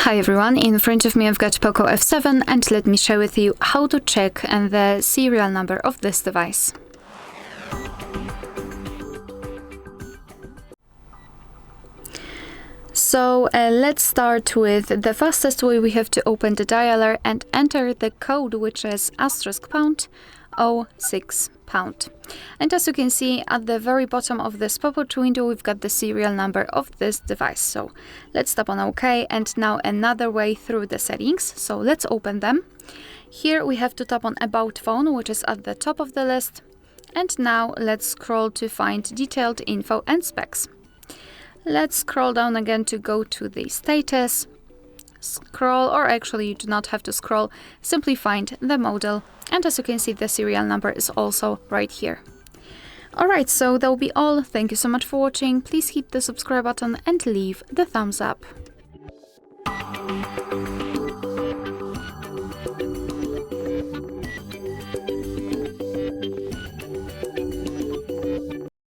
Hi everyone, in front of me I've got POCO F7 and let me share with you how to check the serial number of this device. So let's start with the fastest way. We have to open the dialer and enter the code, which is *#06#. And as you can see at the very bottom of this pop-up window, we've got the serial number of this device. So let's tap on OK, and now another way through the settings. So let's open them. Here we have to tap on About Phone, which is at the top of the list. And now let's scroll to find detailed info and specs. Let's scroll down again to go to the status. Scroll, or actually you do not have to scroll, simply find the model. And as you can see, the serial number is also right here. Alright, so that will be all. Thank you so much for watching. Please hit the subscribe button and leave the thumbs up.